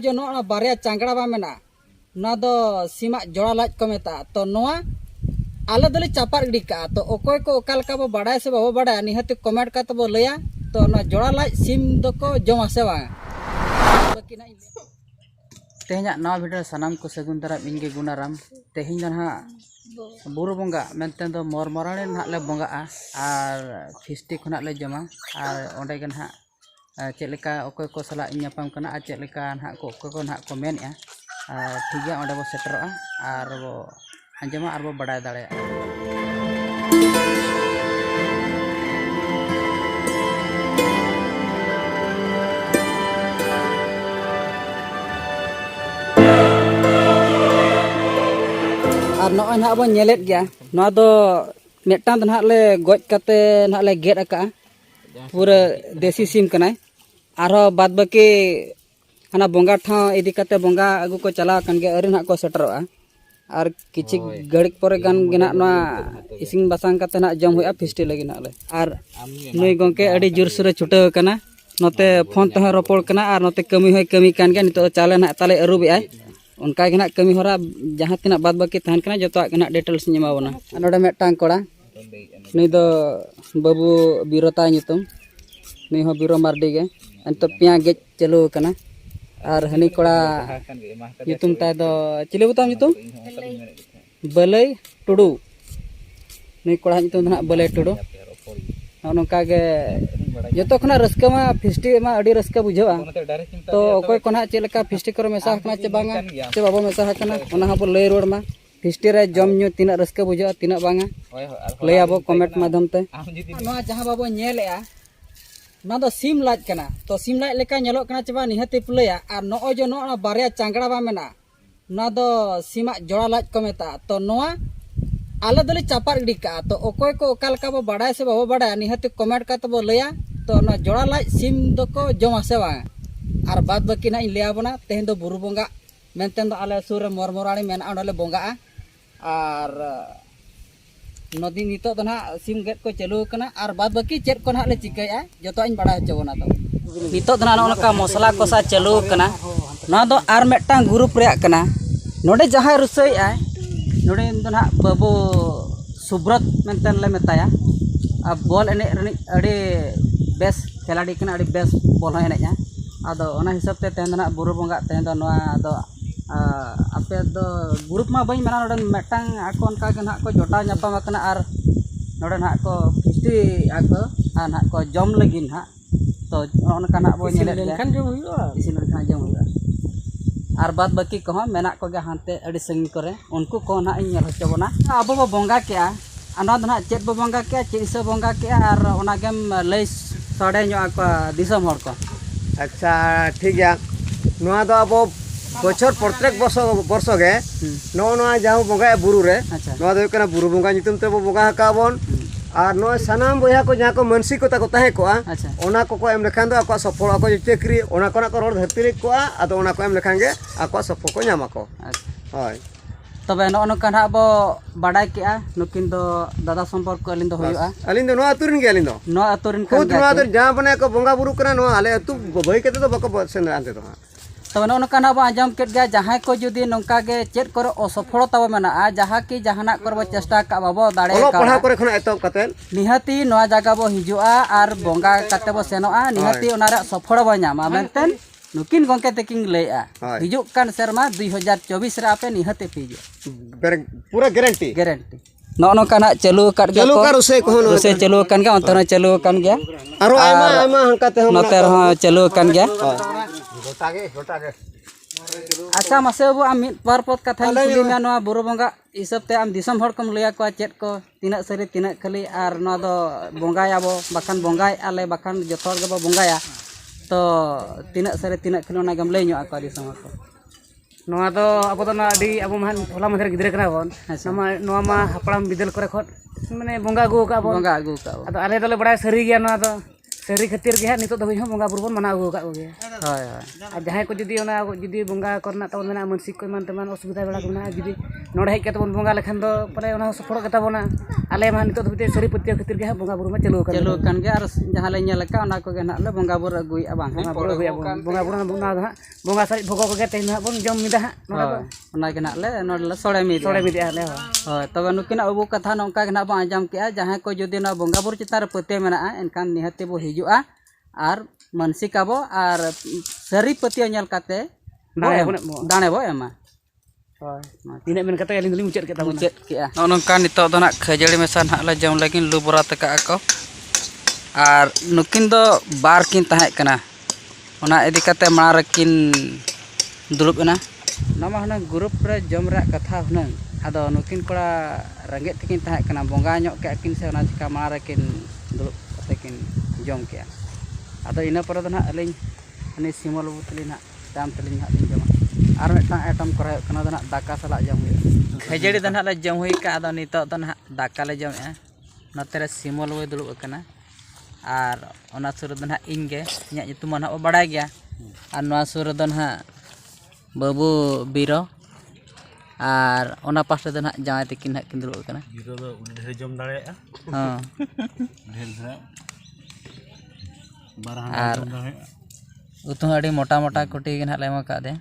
जो नो बारे चांगड़ा बा मेना ना दो सीमा जोड़ा लाज को मेता तो नोआ आले दले चापार गिडी का तो ओकोय को ओकाल का बो बड़ा से बाबो बड़ा निहत कमेंट का तो बो लया तो ना जोड़ा लाज सिम दो को जमा से बा तेहना नवा वीडियो सानाम को सगुन दरा इनगे गुनाराम तेहिन दन हा बुरु बंगा मेनते दो मोरमराणे ना ले बंगा आर फिस्टी खना ले जमा आर ओंडे गन हा चेलेका ओकोय को सला इन्यापाम कना आ चेलेका ना को ओकोय को ना को मेनया ठीक गया ओंडे बो सेटरोआ आर बो अंजमा आर बो बडाय दाड़े और नॉय ना बो नेलेत गया ना दो मेटां दन हा ले गज कते ना ले गेट अका पूरा देसी सिम कनाय आरो बाद बाकी हना बोंगा ठा इदी कते बोंगा अगु को चला कन गे अरिन हा को सेटरोआ और किछि घड़िक परे गान गेना ना इसिंग बासांग कते ना जम होया फिस्टी लगी ना ले और नई गंके अडी जोर सुरे छुटाव कना नोते फोन तह रोपड़ कना और नोते कमी होय कमी कान गे नितो चाले ना ताले अरुब आय उनका के ना कमी होरा जहां तना बाद बाकी तहन कना जतो के ना डिटेल्स ᱧᱮᱢᱟ ᱵᱚᱱᱟ नोडे मेटांग कोड़ा नुई दो बाबू बीरोता नितुम नुई हो बीरो मार्डी गे अंत पिया गेज चलो कना और हनी कोड़ा नितुम ता दो चिले बुताम नितुम बलई टुडू नुई कोड़ा नितुम ना बलई टुडू नोका गे जतो खना रस्का मा फिस्टी मा अडी रस्का बुझावा तो ओकोय कोना चेलका फिस्टी करो मेसा हकना चे बांगा चे बाबो मेसा हकना ओना हाबो लय रोड मा फिस्टी रे जम न्यू तिना रस्का बुझावा तिना बांगा लय आबो कमेंट माध्यम ते नोआ जहां बाबो नेलेआ ना दो सिम लाज कना तो सिम लाज लेका नेलो कना चे बा निहते पुलया और नो जो नो बारे चांगड़ा बा मेना ना दो सीमा जोड़ा लाज को मेता तो नोआ आले दले चापार गिडी का तो ओकोय को ओकाल का बो बड़ा से बाबो बड़ा निहते कमेंट का तो बो लया तो ना जोड़ा लाज सिम दो को जमा से बा और बाद बाकी ना इन लिया बना तेहन दो बुरु बोंगा मेनतेन दो आले सुर मोरमोराणी मेन आंडले बोंगा और नदी नितो तो ना सिम गेट को चालू कना और बाद बाकी चेट को ना ले चिकाया जतो इन बड़ा हचोना तो नितो तो ना नका मसला को सा चालू कना ना दो आर मेटांग ग्रुप रे कना नोडे जहां रुसई आय नोडे दो ना बाबू सुब्रत मेनतेन ले मेताया अब बॉल एने रनि अडी बेस खेलाड़ी कना अडी बेस बॉल हो एनेया आदो ओना हिसाब ते तेन ना बुरु बोंगा तेन दो नोआ दो आपे दो ग्रुप मा बई मेना नोडे मेटांग आको उनका के ना को जोटा न्यापाम कना और नोडे ना को फिस्टी आको आ ना को जम लगिन हा तो ओनका ना बो नेले लेखन जम हुइआ इसिन लेखन जम हुइआ और बाद बाकी को मेना को गे हानते अडी संगी करे उनको को ना इन नेल हचबोना आबो बो बोंगा के आना दो ना चेत बो बोंगा के चिसे बोंगा के और ओना गेम लय सडे नो आको दिसम हर को अच्छा ठीक है नोआ दो अब बछर प्रत्येक वर्ष गे नो नोआ जाऊ बोंगा बुरु रे नोआ दो कना बुरु बोंगा नितुम ते बो बोंगा हकाबन और नो सनाम बोया को जहां को मानसिक को ताको ताहे को ओना को एम लेखान दो आको सफल को चेकरी ओना कोना को रोड धरती रे को आदो ओना को एम लेखान गे आको सफल को न्यामा को होय तबे नो नो कना बो बाडाय के नुकिन दो दादा संपर्क को अलिन दो होयुआ अलिन दो नो अतुरिन गे अलिन दो नो अतुरिन खुद नो अतुर जहां बने को बोंगा बुरु कना नो आले अतु भई केते तो बको सेन आनते तो तब नो कना बो आजम केट गया जहां को जुदी नोका गे चेत करो असफल तब मेना जहां की जहाना करबो चेष्टा का बाबो दाड़े का पढ़ा करे खना एतब कते निहाती नोआ जगह बो हिजुआ और बोंगा कते बो सेनोआ निहाती ओना रे सफल बो न्यामा मेनतेन नुकिन गंके तकिन लेया हिजुक कान शर्मा 2024 रे आपे निहाते पीजे पूरा गारंटी नो कना चालू कर उसे चालू कान गया अंतर चालू कान गया आरो आयमा आयमा हंकाते हम नोते रहा चालू कान गया अच्छा मसे अब आम बार पद कथा कुली में नोआ बुरु बोंगा हिसाब ते आम दिसम हर कम लया को चेत को तिना सरी तिना खाली और नोआ दो बोंगायाबो बखान बोंगाय आले बखान जथोर गबो बोंगाया तो तिना सरी तिना खाली ओना गम लय न्यो को दिसम को नोआ दो अब तो ना अडी अब मान होला मधर गिदरे कना बन नोआ मा हपड़ाम बिदल करे खट माने बोंगा अगु का बोंगा अगु का अदो आले दले बड़ा सरी गया नोआ दो ᱥᱟᱹᱨᱤ ᱠᱷᱟᱹᱛᱤᱨ ᱜᱮ ᱦᱟᱸᱜ ᱱᱤᱛᱚᱜ ᱫᱷᱟᱹᱵᱤᱡ ᱦᱚᱸ ᱵᱚᱸᱜᱟ ᱵᱩᱨᱩ ᱵᱚᱱ ᱢᱟᱱᱟᱣ ᱟᱹᱜᱩ ᱟᱠᱟᱫ ᱠᱚᱜᱮᱭᱟ ᱦᱳᱭ ᱦᱳᱭ ᱟᱨ ᱡᱟᱦᱟᱸᱭ ᱠᱚ ᱡᱩᱫᱤ ᱚᱱᱟ ᱡᱩᱫᱤ ᱵᱚᱸगा ᱠᱚᱨᱮᱱᱟᱜ ᱛᱟᱵᱚᱱ ᱢᱮᱱᱟᱜᱼᱟ ᱢᱟᱱᱥᱤᱠ ᱠᱚ ᱮᱢᱟᱱ ᱛᱮᱢᱟᱱ ᱚᱥᱩᱵᱤᱫᱷᱟ ᱵᱟᱲᱟ ᱠᱚ ᱢᱮᱱᱟᱜᱼᱟ ᱡᱩᱫᱤ ᱱᱚᱰᱮ ᱦᱮᱡ ᱠᱟᱛᱮ ᱵᱚᱱ ᱵᱚᱸᱜᱟ ᱞᱮᱠᱷᱟᱱ ᱫᱚ ᱯᱟᱞᱮ ᱚᱱᱟ ᱦᱚᱸ ᱥᱚᱯᱷᱚᱞᱚᱜ ᱜᱮᱛᱟ ᱵᱚᱱᱟ ᱟᱞᱮ ᱢᱟ ᱱᱤᱛᱚᱜ ᱫᱷᱟᱹᱵᱤᱡ ᱥᱟᱹᱨᱤ ᱯᱟᱹᱛᱭᱟᱹᱣ ᱠᱷᱟᱹᱛᱤᱨ ᱜᱮ ᱦᱟᱸᱜ ᱵᱚᱸᱜᱟ ᱵᱩᱨᱩ ᱢᱟ ᱪᱟᱹᱞᱩ ᱟᱠᱟᱱ ᱜᱮᱭᱟ ᱟᱨ ᱡᱟᱦᱟᱸ ᱞᱮ ᱧᱮᱞ ᱟᱠᱟᱫ ᱚᱱᱟ ᱠᱚᱜᱮ ᱱᱟᱦᱟᱜ ᱞᱮ ᱵᱚᱸᱜᱟ ᱵᱩᱨᱩ ᱟᱹᱜᱩᱭᱮᱫᱼᱟ ᱵᱟᱝ ᱵᱚᱸᱜᱟ ᱵᱩᱨᱩ ᱟᱹᱜᱩᱭᱟ ᱵᱚᱸᱜᱟ ᱵᱩᱨᱩ ᱚᱱᱟ ᱫᱚ ᱦᱟᱸᱜ ᱵᱚᱸᱜᱟ ᱥᱟᱨᱮᱡ ᱵᱷᱚᱜᱚ ᱠᱚᱜᱮ ᱛᱮᱦᱮᱧ ᱫᱚ ᱦᱟᱸᱜ ᱵᱚᱱ ᱡᱚᱢ ᱢᱤᱫᱟ ᱦᱟᱸᱜ ᱱᱚᱰᱮ ᱫᱚ ᱚᱱᱟᱜᱮ ᱱᱟᱦᱟᱜ ᱞᱮ ᱱᱚᱰᱮ ᱞᱮ ᱥᱚᱲᱮ ᱢᱤᱫ ᱥᱚᱲᱮ ᱢᱤᱫᱮᱜᱼᱟ ᱞᱮ ᱦᱳᱭ ᱛᱚᱵᱮ ᱱᱩᱠᱤᱱᱟᱜ ᱟᱵᱚ ᱠᱟᱛᱷᱟ ᱱᱚᱝᱠᱟ ᱜᱮ ᱱᱟᱦᱟᱜ ᱵᱚᱱ ᱟᱸᱡᱚᱢ ᱠᱮᱜᱼᱟ ᱡᱟᱦᱟᱸᱭ ᱠᱚ ᱡᱩᱫᱤ ᱱᱚᱣᱟ ᱵᱚᱸᱜᱟ ᱵᱩᱨᱩ ᱪᱮᱛᱟᱱ ᱨᱮ ᱯᱟᱹᱛᱭᱟᱹᱣ ᱢᱮᱱᱟᱜᱼᱟ ᱮᱱᱠᱷᱟᱱ ᱱᱤᱦᱟᱹᱛᱤ ᱵᱚ ᱦᱤᱡᱩᱜᱼᱟ ᱟर मानसिक आबो और सारी पतिया नेल काते दाणे बो एमा तीन मेन कते अलिन मुचाद के ताबोना मुचाद के नोनका नितो दो ना खजड़ी मेसा ना ले जम लगिन लु बरा तका को और नुकिन दो बार किन ताहे कना ओना इदी काते मार किन दुलुब एना नमा हना ग्रुप रे जम रा कथा हना आदो नुकिन कोड़ा रंगे तकिन ताहे कना बोंगा ᱧᱚᱜ के किन से ओना चिका मार किन दुलुब कते किन जम के आदो इना पर दो ना अलिन अनि सिमल बुतली ना दाम तलिन ना दिन जमा और मिटा आइटम कराय कना दो ना दाका सला जम हुई खजड़ी दो ना ले जम हुई का आदो नितो दो ना दाका ले जम ए नतरे सिमल वे दुलुब कना और ओना सुर दो ना इंगे इᱧᱟᱜ ᱧᱩᱛᱩᱢ ᱢᱟ ᱵᱟᱲᱟᱭ ᱜᱮᱭᱟ और नोआ सुर दो ना बाबू बीरो और ओना पास दो ना जाय तकिन ना किन दुलुब कना बीरो दो ढेर जम दाड़ेया हां ढेर ढेर और उतु अड़ी मोटा मोटा कुटी के ना ले मा का दे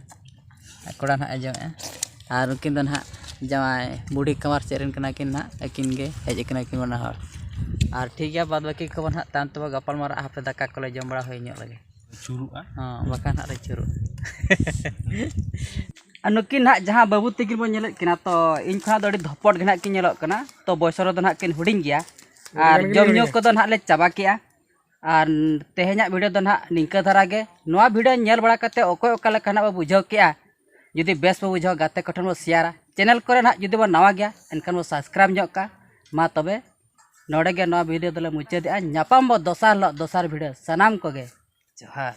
कोड़ा ना जम और उनकिन दो ना जाय बूढ़ी कमर चेरन कना किन ना अकिन गे हेज कना किन बना हर और ठीक गया बाद बाकी को ना तान तो गपल मारा हापे दाका को ले जम बड़ा होय ᱧᱚᱜ लगे चुरुआ हां बका ना रे चुरु नुकिन ना जहां बाबू तकिन बो नेलत किना तो इन खा दो धपट गे ना किन नेलत कना तो बयस रो दो ना किन हुडिंग गया और जम ᱧᱚᱜ को दो ना ले चाबा किया और तेहेኛ वीडियो दो ना निंका धरा गे नोआ वीडियो नेल बड़ा कते ओकोय ओका लेका ना बुझाव किया जुदी बेस बो बुझाव गाते कठन बो शेयर चैनल करे ना जुदी बो नवा गया एनखान बो सब्सक्राइब ᱧᱚᱜ का मा तबे नोडे गे नोआ वीडियो दले मुचाद ᱧᱟᱯᱟᱢ बो दोसार वीडियो सनाम को गे जोहार।